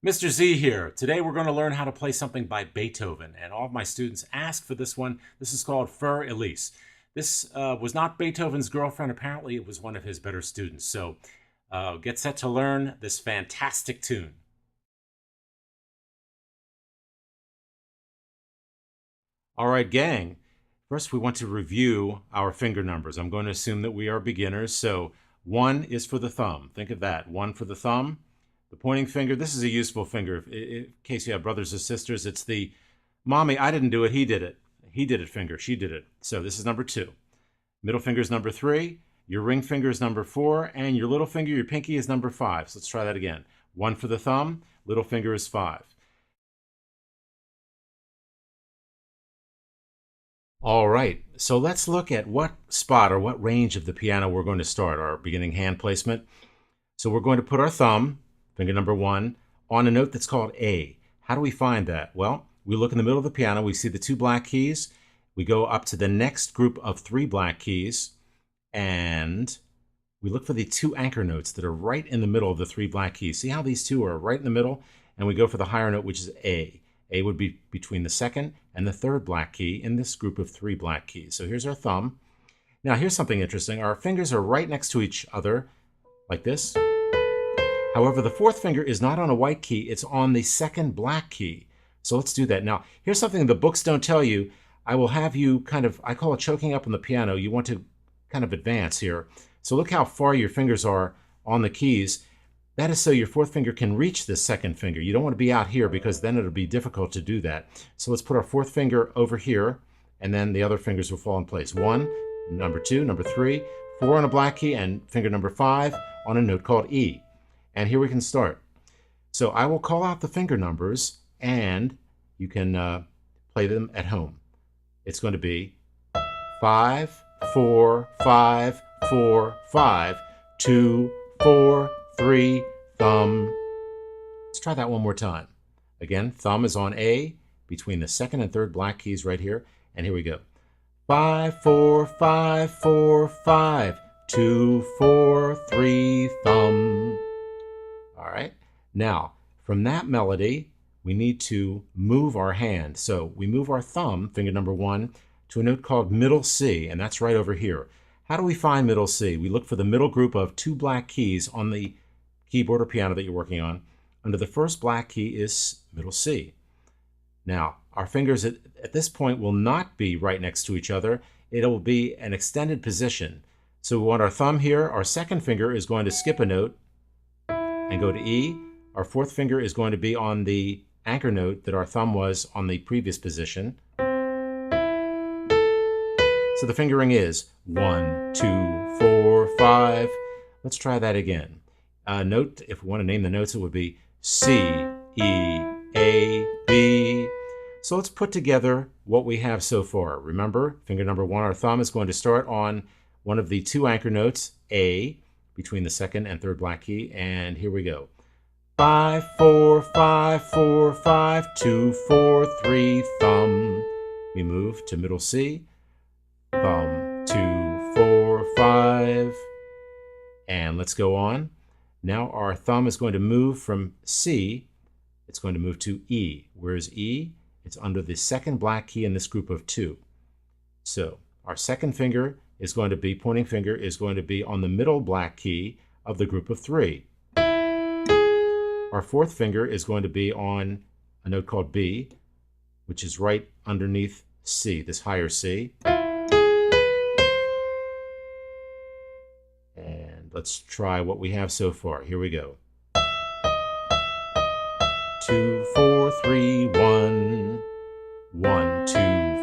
Mr. Z here. Today we're going to learn how to play something by Beethoven, and all of my students asked for this one. This is called Für Elise. This was not Beethoven's girlfriend. Apparently, it was one of his better students. So get set to learn this fantastic tune. All right, gang. First, we want to review our finger numbers. I'm going to assume that we are beginners. So 1 is for the thumb. Think of that. 1 for the thumb. The pointing finger, this is a useful finger. In case you have brothers or sisters, it's the mommy, I didn't do it, he did it. He did it finger, she did it. So this is number 2. Middle finger is number 3. Your ring finger is number 4. And your little finger, your pinky, is number 5. So let's try that again. 1 for the thumb, little finger is 5. All right, so let's look at what spot or what range of the piano we're going to start, our beginning hand placement. So we're going to put our thumb, finger number 1, on a note that's called A. How do we find that? Well, we look in the middle of the piano, we see the 2 black keys, we go up to the next group of 3 black keys, and we look for the 2 anchor notes that are right in the middle of the 3 black keys. See how these 2 are right in the middle? And we go for the higher note, which is A. A would be between the 2nd and the 3rd black key in this group of 3 black keys. So here's our thumb. Now here's something interesting. Our fingers are right next to each other, like this. However, the 4th finger is not on a white key, it's on the 2nd black key. So let's do that. Now, here's something the books don't tell you. I will have you I call it choking up on the piano. You want to kind of advance here. So look how far your fingers are on the keys. That is so your 4th finger can reach this 2nd finger. You don't want to be out here because then it'll be difficult to do that. So let's put our 4th finger over here, and then the other fingers will fall in place. 1, number 2, number 3, 4 on a black key, and finger number 5 on a note called E. And here we can start. So I will call out the finger numbers, and you can play them at home. It's going to be 5, 4, 5, 4, 5, 2, 4, 3, thumb. Let's try that one more time. Again, thumb is on A between the 2nd and 3rd black keys right here. And here we go. 5, 4, 5, 4, 5, 2, 4, 3, thumb. All right. Now, from that melody, we need to move our hand. So we move our thumb, finger number 1, to a note called middle C, and that's right over here. How do we find middle C? We look for the middle group of 2 black keys on the keyboard or piano that you're working on. Under the 1st black key is middle C. Now, our fingers at this point will not be right next to each other. It will be an extended position. So we want our thumb here. Our 2nd finger is going to skip a note and go to E. Our 4th finger is going to be on the anchor note that our thumb was on the previous position. So the fingering is 1, 2, 4, 5. Let's try that again. Note, if we want to name the notes, it would be C, E, A, B. So let's put together what we have so far. Remember, finger number 1, our thumb is going to start on one of the 2 anchor notes, A, between the 2nd and 3rd black key, and here we go. 5, 4, 5, 4, 5, 2, 4, 3, thumb. We move to middle C, thumb, 2, 4, 5, and let's go on. Now our thumb is going to move from C, it's going to move to E. Where's E? It's under the 2nd black key in this group of 2. So our 2nd finger is going to be, pointing finger is going to be on the middle black key of the group of 3. Our 4th finger is going to be on a note called B, which is right underneath C, this higher C. And let's try what we have so far. Here we go. 2, 4, 3, 1. 1, 2,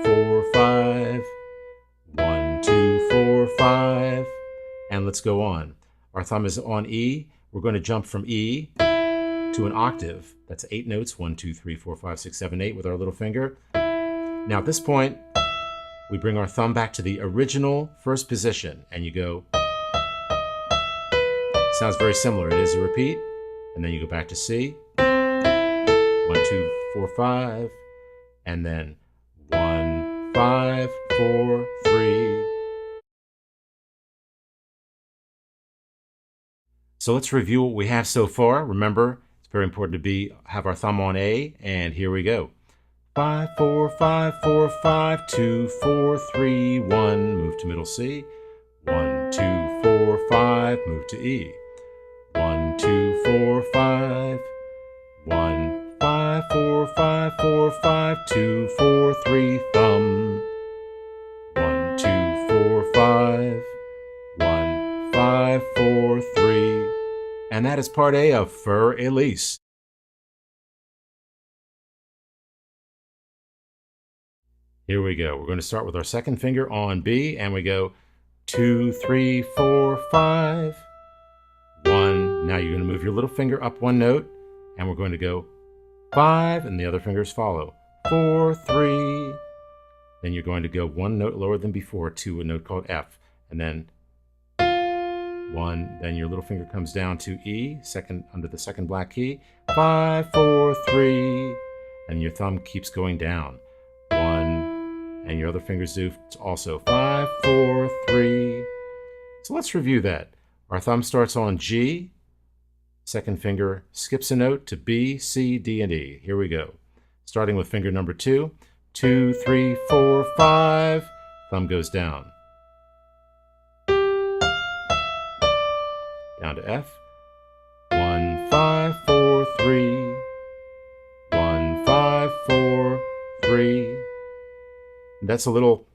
4, 5. 1, 2, 4, 5. And let's go on. Our thumb is on E. We're going to jump from E to an octave. That's 8 notes, 1, 2, 3, 4, 5, 6, 7, 8 with our little finger. Now at this point, we bring our thumb back to the original 1st position, and you go. Sounds very similar. It is a repeat, and then you go back to C. 1, 2, 4, 5, and then 1, 5, 4, 3. So let's review what we have so far. Remember, It's very important to have our thumb on A, and here we go. 5, 4, 5, 4, 5, 2, 4, 3, 1, move to middle C. 1, 2, 4, 5, move to E. 1, 2, 4, 5, 1, 5, 4, 5, 4, 5, 2, 4, 3, thumb. 1, 2, 4, 5, 1, 5, 4, 3. And that is part A of For Elise. Here we go. We're going to start with our second finger on B, and we go 2, 3, 4, 5, 1. Now you're going to move your little finger up one note, and we're going to go 5, and the other fingers follow. 4, 3. Then you're going to go one note lower than before to a note called F, and then 1. Then your little finger comes down to E, under the second black key. 5, 4, 3, and your thumb keeps going down. 1. And your other fingers do also 5, 4, 3. So let's review that. Our thumb starts on G. Second finger skips a note to B, C, D, and E. Here we go. Starting with finger number 2. 2, 3, 4, 5. Thumb goes down. Down to F. 1, 5, 4, 3. 1, 5, 4, 3. That's a little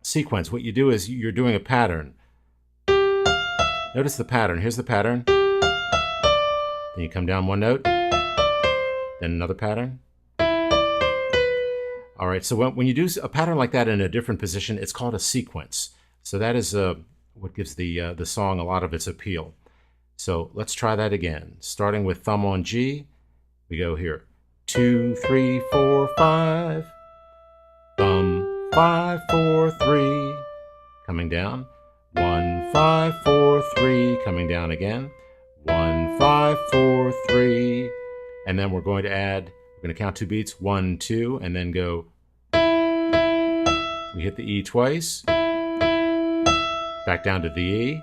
sequence. What you do is you're doing a pattern. Notice the pattern. Here's the pattern. Then you come down one note. Then another pattern. All right, so when you do a pattern like that in a different position, it's called a sequence. So that is what gives the song a lot of its appeal. So let's try that again. Starting with thumb on G, we go here. 2, 3, 4, 5. Thumb 5, 4, 3, coming down. 1, 5, 4, 3, coming down again. 1, 5, 4, 3, and then we're going to count 2 beats. 1, 2, and then go. We hit the E twice. Back down to the E.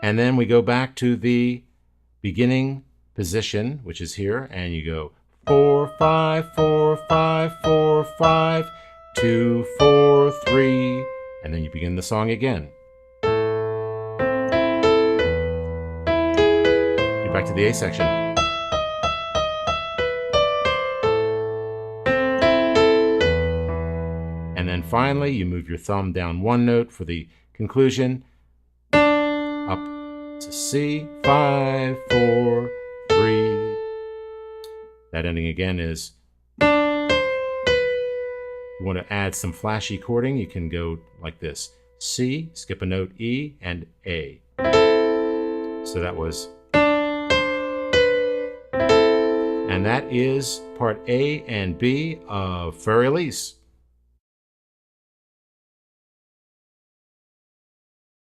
And then we go back to the beginning position, which is here, and you go 4, 5, 4, 5, 4, 5, 2, 4, 3, and then you begin the song again. You're back to the A section. And then finally, you move your thumb down one note for the conclusion, up to C, 5, 4, 3. That ending again is, if you want to add some flashy chording, you can go like this. C, skip a note, E, and A. So that was, and that is part A and B of For Elise.